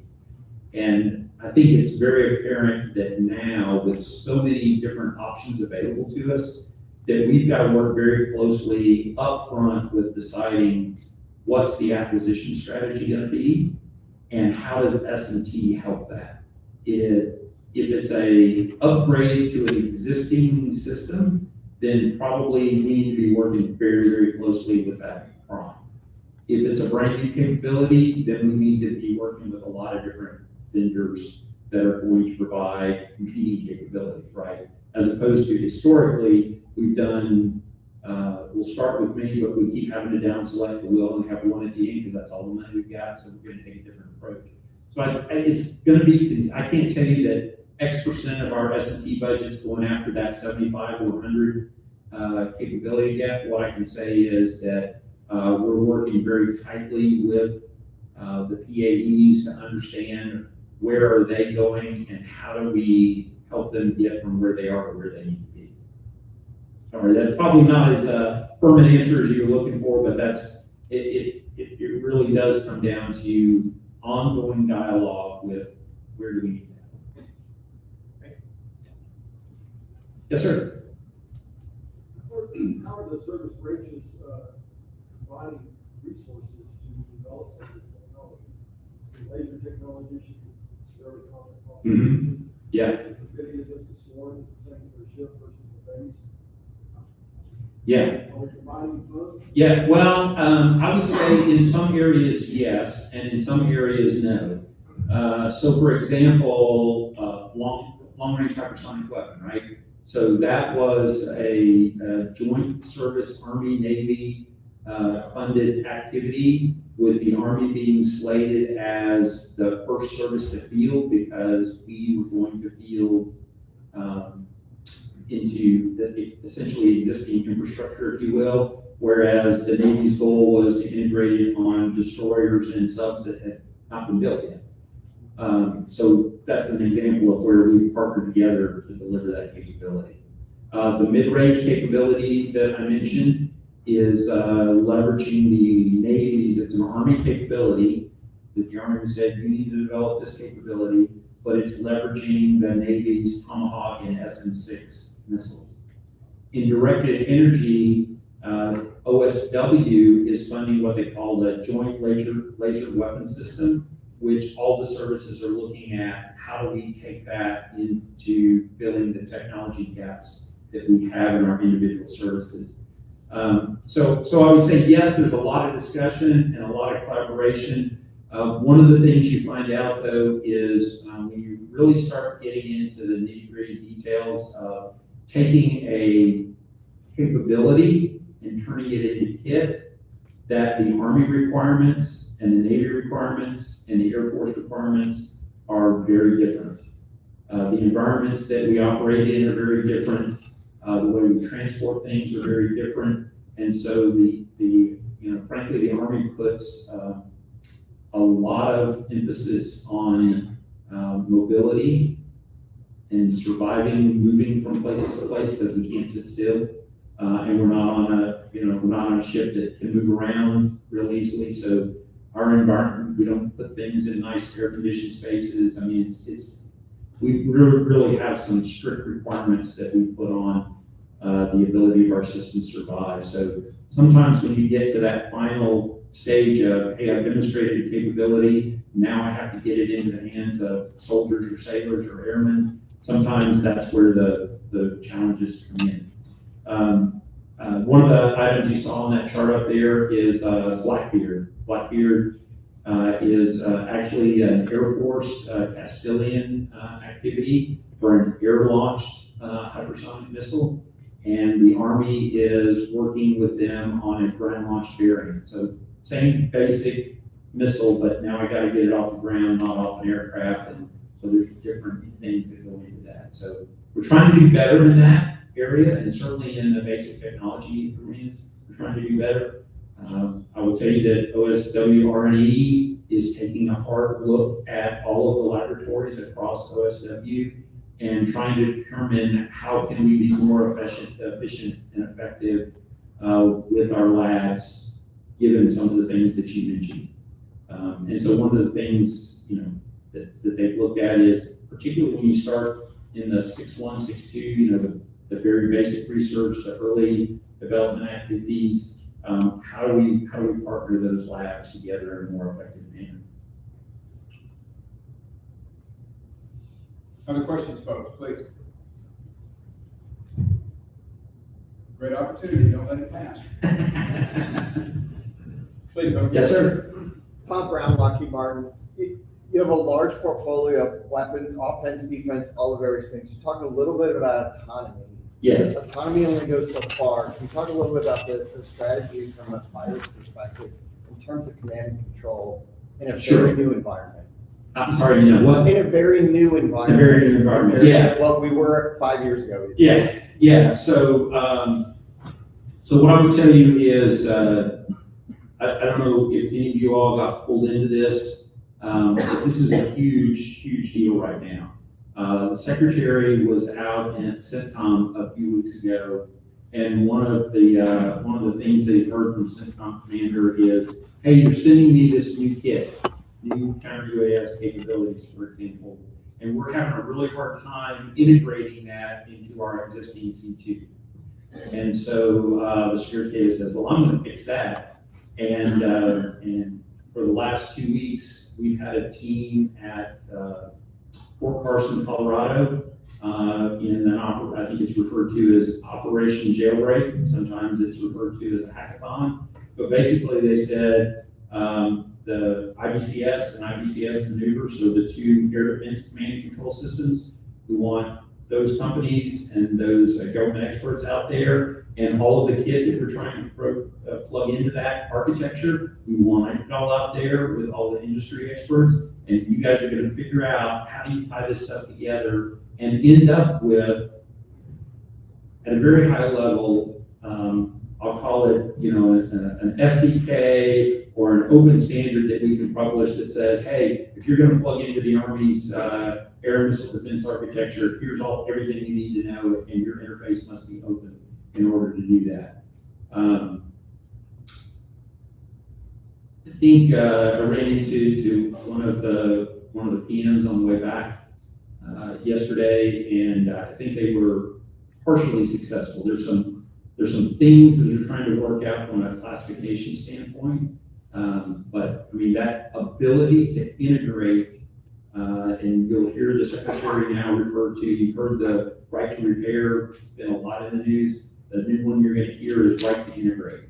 And I think it's very apparent that now, with so many different options available to us, that we've got to work very closely up front with deciding what's the acquisition strategy going to be, and how does S&T help that. If it's a upgrade to an existing system, then probably we need to be working very, very closely with that prime. If it's a brand new capability, then we need to be working with a lot of different vendors that are going to provide competing capabilities, right? As opposed to historically, we've done, we'll start with many, but we keep having to down select, and we'll only have one at the end because that's all the money we've got, so we're going to take a different approach. So it's going to be, I can't tell you that X% of our S&T budget's going after that 75 or 100 capability gap. What I can say is that we're working very tightly with the PAEs to understand where are they going and how do we help them get from where they are to where they need to be. Sorry, that's probably not as firm an answer as you're looking for, but it really does come down to ongoing dialogue with where do we need that. Yes, sir. How are the service branches providing resources to develop some of this technology? The laser technology, the early contact. Mhm. Yeah. Video distance swarm, same for the ship versus the base. Yeah. Are we providing both? Yeah, well, I would say in some areas, yes, and in some areas, no. So for example, long-range hypersonic weapon, right? So that was a joint service Army-Navy funded activity, with the Army being slated as the first service to field, because we were going to field into the essentially existing infrastructure, if you will, whereas the Navy's goal was to integrate it on destroyers and subs that had not been built yet. So that's an example of where we partnered together to deliver that capability. The mid-range capability that I mentioned is leveraging the Navy's, it's an Army capability that the Army said, you need to develop this capability, but it's leveraging the Navy's Tomahawk and SM-6 missiles. In directed energy, OSW is funding what they call the Joint Laser Weapon System, which all the services are looking at. How do we take that into filling the technology gaps that we have in our individual services? So I would say, yes, there's a lot of discussion and a lot of collaboration. One of the things you find out, though, is when you really start getting into the nitty-gritty details of taking a capability and turning it into kit, that the Army requirements and the Navy requirements and the Air Force requirements are very different. The environments that we operate in are very different. The way we transport things are very different. And so frankly, the Army puts a lot of emphasis on mobility and surviving, moving from places to place, because we can't sit still. And we're not on a ship that can move around real easily. So our environment, we don't put things in nice air-conditioned spaces. I mean, we really have some strict requirements that we put on the ability of our system to survive. So sometimes when you get to that final stage of, hey, I've demonstrated a capability, now I have to get it into the hands of soldiers or sailors or airmen, sometimes that's where the challenges come in. One of the items you saw on that chart up there is Blackbeard. Blackbeard is actually an Air Force Castilian activity for an air-launched hypersonic missile, and the Army is working with them on a ground-launched variant. So same basic missile, but now I got to get it off the ground, not off an aircraft, and so there's different things that go into that. So we're trying to do better in that area, and certainly in the basic technology arenas, we're trying to do better. I will tell you that OSW R&E is taking a hard look at all of the laboratories across OSW and trying to determine how can we be more efficient and effective with our labs, given some of the things that you mentioned. And so one of the things that they've looked at is, particularly when you start in the 6.1, 6.2, the very basic research, the early development activities, how do we partner those labs together in a more effective manner? Other questions, folks, please? Great opportunity, don't let it pass. Please, go. Yes, sir. Tom Brown, Lockheed Martin. You have a large portfolio of weapons, offense, defense, all the various things. You talked a little bit about autonomy. Yes. Autonomy only goes so far. Can you talk a little bit about the strategy from a fighter's perspective in terms of command and control in a Sure. very new environment? I'm sorry, what? In a very new environment. A very new environment, yeah. Well, we were 5 years ago. Yeah. So what I would tell you is, I don't know if any of you all got pulled into this, but this is a huge deal right now. The secretary was out at CENTCOM a few weeks ago, And one of the things they've heard from CENTCOM Commander is, hey, you're sending me this new kit, new counter UAS capabilities, for example, and we're having a really hard time integrating that into our existing C2. And so the security says, well, I'm going to fix that. And for the last 2 weeks, we've had a team at Fort Carson, Colorado, I think it's referred to as Operation Jailbreak. Sometimes it's referred to as a hackathon. But basically, they said the IBCS and IBCS maneuver, so the two air defense command and control systems, we want those companies and those government experts out there and all of the kit that we're trying to plug into that architecture. We want it all out there with all the industry experts, and you guys are going to figure out how do you tie this stuff together and end up with, at a very high level, I'll call it, an SDK or an open standard that we can publish that says, hey, if you're going to plug into the Army's air and missile defense architecture, here's everything you need to know, and your interface must be open in order to do that. I think I ran into one of the PMs on the way back yesterday, and I think they were partially successful. There's some things that they're trying to work out from a classification standpoint, but I mean that ability to integrate, and you'll hear the secretary now refer to. You've heard the right to repair, been a lot in the news. The new one you're going to hear is right to integrate.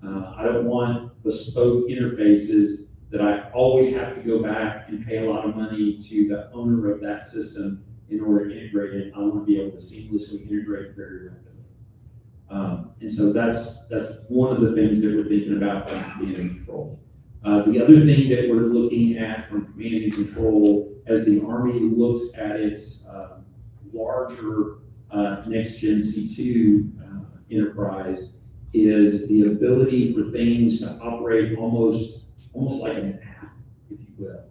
I don't want bespoke interfaces that I always have to go back and pay a lot of money to the owner of that system in order to integrate it. I want to be able to seamlessly integrate very rapidly. And so that's one of the things that we're thinking about from command and control. The other thing that we're looking at from command and control as the Army looks at its larger next-gen C2 enterprise is the ability for things to operate almost like an app, if you will.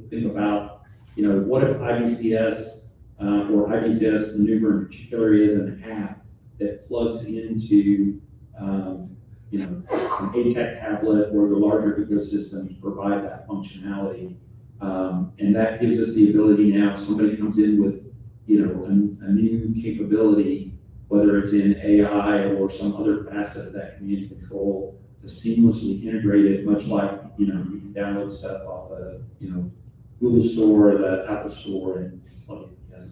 Think about, what if IBCS or IBCS maneuver in particular is an app that plugs into, an ATEC tablet or the larger ecosystems provide that functionality. And that gives us the ability now, if somebody comes in with, a new capability, whether it's in AI or some other facet of that command and control, to seamlessly integrate it, much like, you can download stuff off the, Google Store or the Apple Store and plug it together.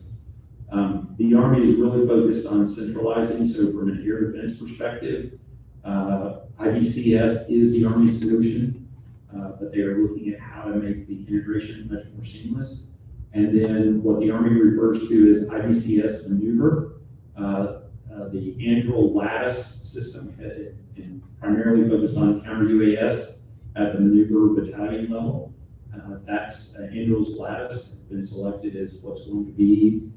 The Army is really focused on centralizing, so from an air defense perspective, IBCS is the Army solution, but they are looking at how to make the integration much more seamless. And then what the Army refers to as IBCS maneuver, the Anduril Lattice system, and primarily focused on counter UAS at the maneuver battalion level. That's Anduril's Lattice has been selected as what's going to be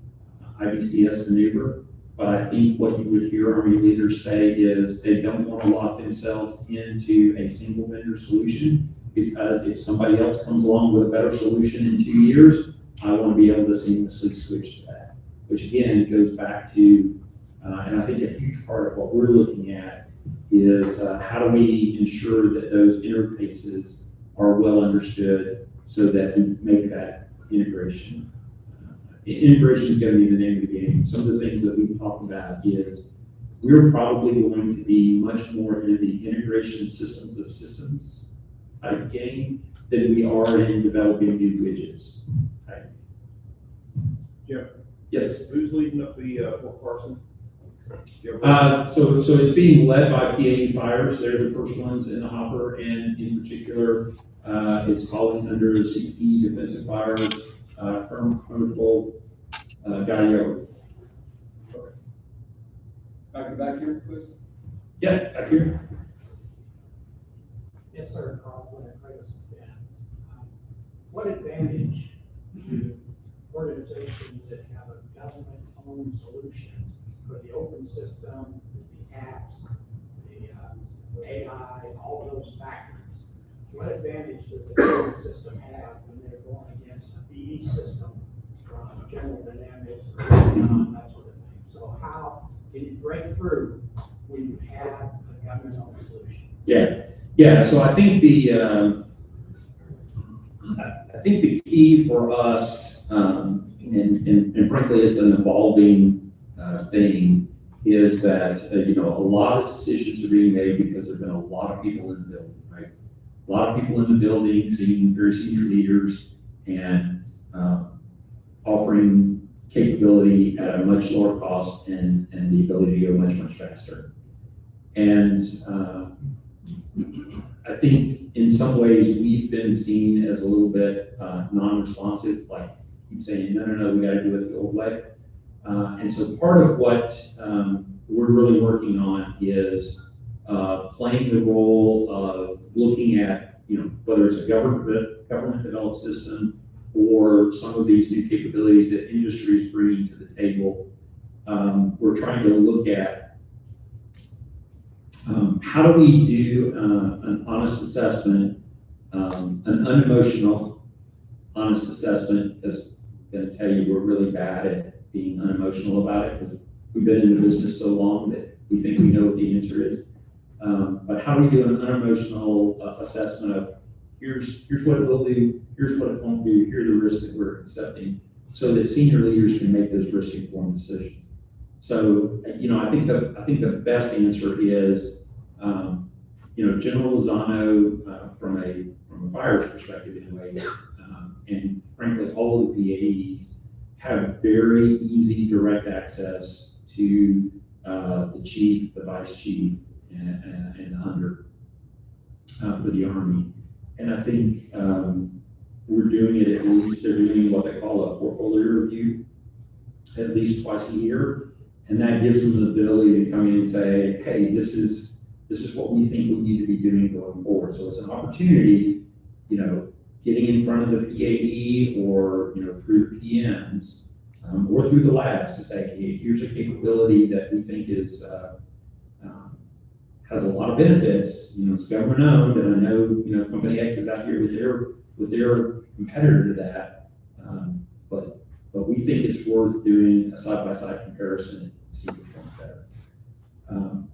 IBCS maneuver. But I think what you would hear Army leaders say is they don't want to lock themselves into a single vendor solution, because if somebody else comes along with a better solution in 2 years, I want to be able to seamlessly switch to that. Which again goes back to, and I think a huge part of what we're looking at is how do we ensure that those interfaces are well understood so that we make that integration. Integration is going to be the name of the game. Some of the things that we've talked about is we're probably going to be much more in the integration systems of systems type game than we are in developing new widgets. Right? Jim? Yes. Who's leading up the Fort Carson? So it's being led by PAE Fires. They're the first ones in the hopper, and in particular, it's falling under the CPE Defensive Fires, Colonel Gallo. Back here, please. Yeah, back here. Yes, sir, Carl, with Kratos Defense. What advantage do organizations that have a government-owned solution for the open system, the apps, the AI, all of those factors? What advantage does the government system have when they're going against a BE system from General Dynamics or that sort of thing? So how you break through when you have a government-owned solution? Yeah, so I think the key for us, and frankly, it's an evolving thing, is that, a lot of decisions are being made because there've been a lot of people in the building, right? A lot of people in the building, very senior leaders, and offering capability at a much lower cost and the ability to go much, much faster. And I think in some ways we've been seen as a little bit non-responsive, like keep saying, no, we gotta do it the old way. And so part of what we're really working on is playing the role of looking at, whether it's a government developed system or some of these new capabilities that industry is bringing to the table. We're trying to look at how do we do an honest assessment, an unemotional honest assessment, because I'm going to tell you we're really bad at being unemotional about it because we've been in the business so long that we think we know what the answer is. But how do we do an unemotional assessment of here's what it will do, here's what it won't do, here are the risks that we're accepting, so that senior leaders can make those risk-informed decisions. So, I think the best answer is, General Lozano, from a fire's perspective anyway, and frankly, all of the PAEs have very easy direct access to the chief, the vice chief, and under for the Army. And I think we're doing it, at least they're doing what they call a portfolio review at least twice a year. And that gives them the ability to come in and say, hey, this is what we think we need to be doing going forward. So it's an opportunity, getting in front of the PAE or, through the PMs or through the labs to say, hey, here's a capability that we think is, has a lot of benefits. It's government owned, and I know, Company X is out here with their competitor to that. But we think it's worth doing a side-by-side comparison and see which one's better.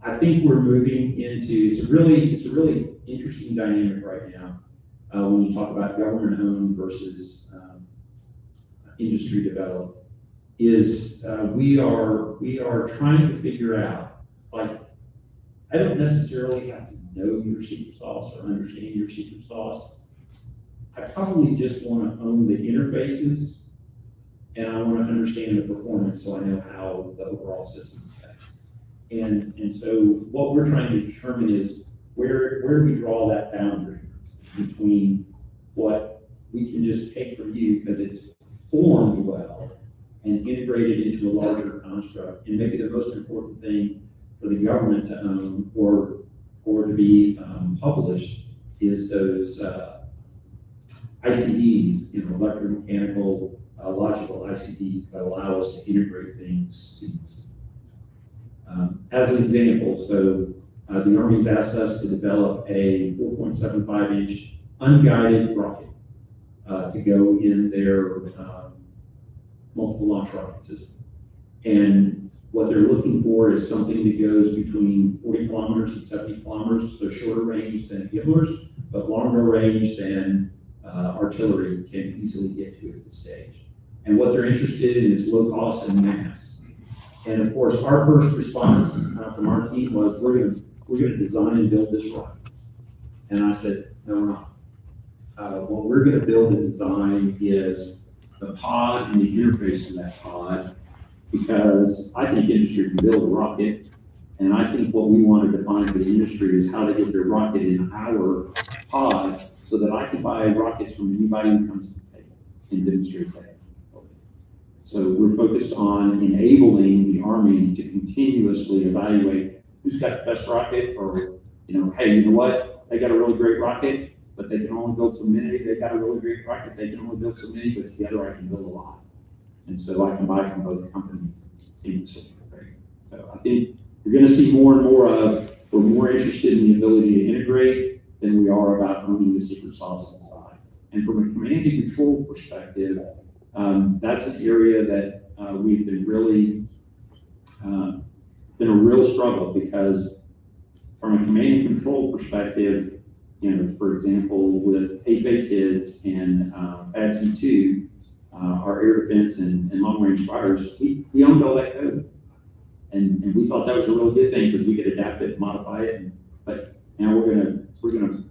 I think we're moving into, it's a really interesting dynamic right now when you talk about government owned versus industry developed, is we are trying to figure out, like, I don't necessarily have to know your secret sauce or understand your secret sauce. I probably just want to own the interfaces, and I want to understand the performance so I know how the overall system affects. And so what we're trying to determine is where do we draw that boundary between what we can just take from you because it's formed well and integrated into a larger construct, and maybe the most important thing for the government to own or to be published is those ICDs, electromechanical, logical ICDs that allow us to integrate things seamlessly. As an example, so the Army's asked us to develop a 4.75-inch unguided rocket to go in their multiple launch rocket system. And what they're looking for is something that goes between 40 kilometers and 70 kilometers, so shorter range than Gibblers, but longer range than artillery can easily get to at this stage. And what they're interested in is low cost and mass. And of course, our first response from our team was, we're gonna design and build this rocket. And I said, no, we're not. What we're gonna build and design is the pod and the interface to that pod, because I think industry can build a rocket, and I think what we want to define for the industry is how to get their rocket in our pod so that I can buy rockets from anybody who comes to the table and demonstrates that. So we're focused on enabling the Army to continuously evaluate who's got the best rocket, or, hey, you know what? They got a really great rocket, but they can only build so many. They got a really great rocket, they can only build so many, but together I can build a lot. And so I can buy from both companies seamlessly. Right? So I think you're going to see more and more of, we're more interested in the ability to integrate than we are about owning the secret sauce inside. And from a command and control perspective, that's an area that we've been really been a real struggle because from a command and control perspective, for example, with AFATIDS and AdC2, our air defense and long-range fighters, we owned all that code. And we thought that was a really good thing because we could adapt it, modify it, but now we're gonna,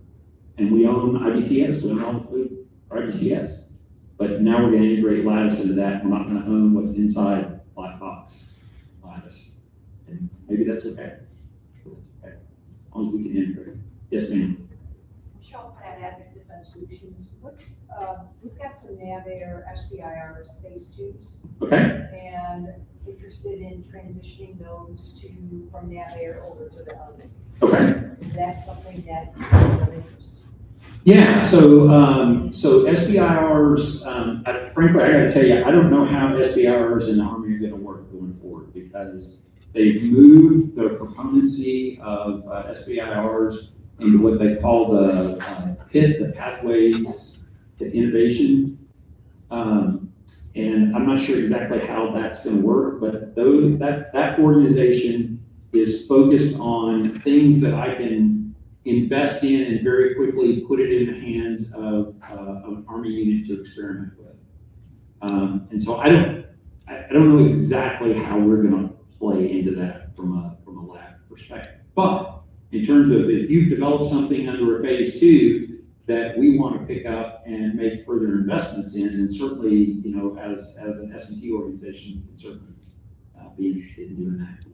and we own IBCS, we own all the code for IBCS. But now we're gonna integrate Lattice into that, we're not gonna own what's inside black box Lattice. And maybe that's okay. That's okay, as long as we can integrate. Yes, ma'am. Michelle Platt, Advent Defense Solutions. We've got some NavAir SBIR space tubes Okay, and interested in transitioning those from NavAir over to the Army. okay. Is that something that is of interest? Yeah, so SBIRs, frankly, I gotta tell you, I don't know how SBIRs in the Army are gonna work going forward because they've moved the proponency of SBIRs into what they call the PIT, the Pathways to Innovation. And I'm not sure exactly how that's gonna work, but that organization is focused on things that I can invest in and very quickly put it in the hands of an Army unit to experiment with. And so I don't know exactly how we're gonna play into that from a lab perspective. But in terms of if you've developed something under a phase 2 that we want to pick up and make further investments in, and certainly, as an S&T organization, can certainly be interested in doing that.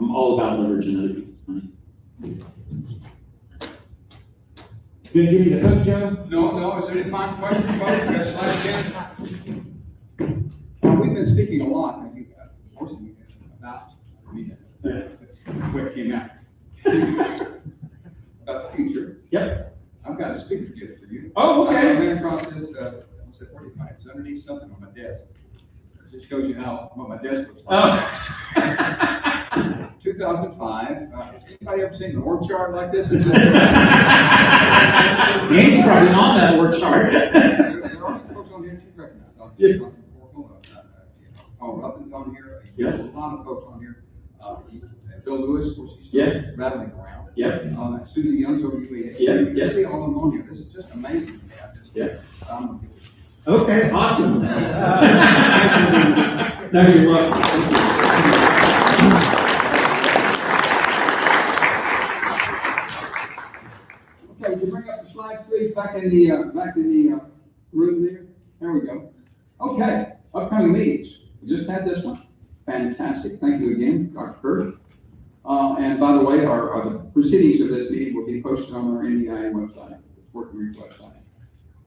I'm all about leveraging other people's money. You gonna give me the hook, Joe? No, is there any final questions, folks? We've been speaking a lot, forcing you about, what came out. About the future. Yep. I've got a speaker gift for you. Oh, okay. I ran across this, what's it, 45, it's underneath something on my desk. It just shows you what my desk looks like. Oh. 2005, anybody ever seen an org chart like this? Name's probably on that org chart. There are some folks on here that you recognize. Ruffins on here. Yeah. A lot of folks on here. Bill Lewis, of course, he's still rattling around. Yep. Susie Young's over UAS. Yeah. You see all of them on here. This is just amazing to me. Okay, awesome. No, you're welcome. Okay, would you bring up the slides, please, back in the room there? There we go. Okay, upcoming meetings. We just had this one. Fantastic. Thank you again, Dr. Kirsch. And by the way, the proceedings of this meeting will be posted on our NDIA website, working group website.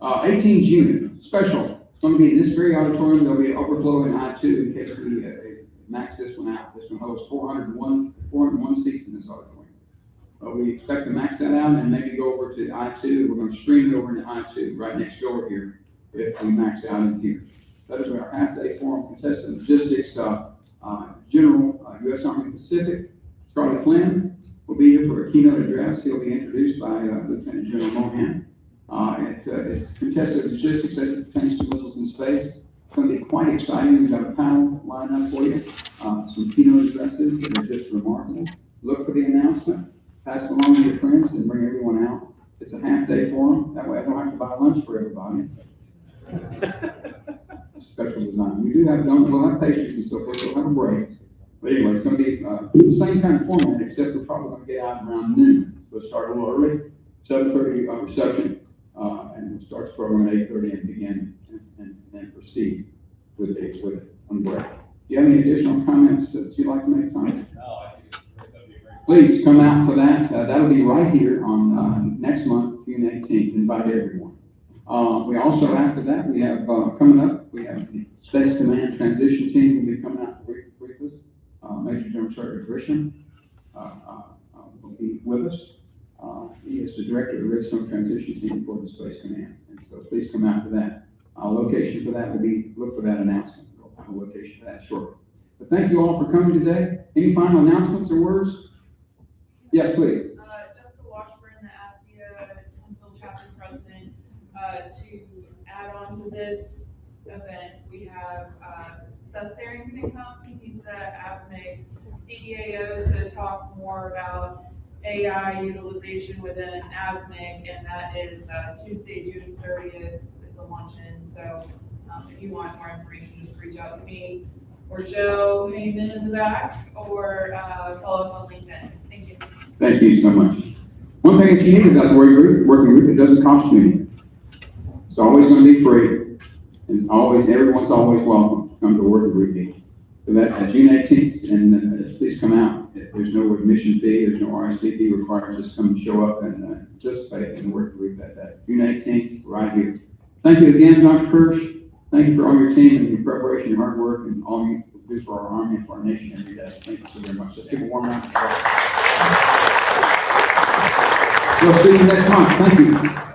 18 June, special. It's going to be in this very auditorium. There'll be an overflow in I-2 in case we max this one out. This one holds 401 seats in this auditorium. We expect to max that out and maybe go over to I-2. We're going to stream it over into I-2 right next door here if we max out in here. That is our half-day forum, contested logistics, General U.S. Army Pacific. Charlie Flynn will be here for a keynote address. He'll be introduced by Lieutenant General Mohan. It's contested logistics as it pertains to missiles in space. It's going to be quite exciting. We've got a panel lined up for you. Some keynote addresses that are just remarkable. Look for the announcement. Pass it along to your friends and bring everyone out. It's a half-day forum. That way I don't have to buy lunch for everybody. Special design. We do have we'll have patients and so forth. We'll have a break. But anyway, it's going to be the same kind of format, except we're probably going to get out around noon. So we'll start a little early, 7:30 reception, and we'll start the program at 8:30 and begin and proceed with it on break. Do you have any additional comments that you'd like to make, Tom? No, I think that'd be great. Please come out for that. That'll be right here on next month, June 18th. Invite everyone. We also, after that, we have coming up, we have the Space Command Transition Team will be coming out to brief us. Major General Sergeant Grisham will be with us. He is the director of the Redstone Transition Team for the Space Command. And so please come out for that. Location for that will be, look for that announcement. We'll have a location for that shortly. But thank you all for coming today. Any final announcements or words? Yes, please. Jessica Washburn, the ASIA Huntsville chapter president. To add on to this event, we have Seth Farrington come. He's the AvMC CDAO to talk more about AI utilization within AvMC, and that is Tuesday, June 30th. It's a luncheon, so if you want more information, just reach out to me or Joe Heyman in the back, or follow us on LinkedIn. Thank you. Thank you so much. One thing that's unique about the working group, it doesn't cost you anything. It's always going to be free, and everyone's always welcome to come to working group meeting. So that's June 18th, and please come out. There's no admission fee, there's no RSVP required. Just come and show up and participate in the working group that day. June 18th, right here. Thank you again, Dr. Kirsch. Thank you for all your team and your preparation, your hard work, and all you do for our Army and for our nation every day. Thank you so very much. Let's give a warm round of applause. We'll see you next month. Thank you.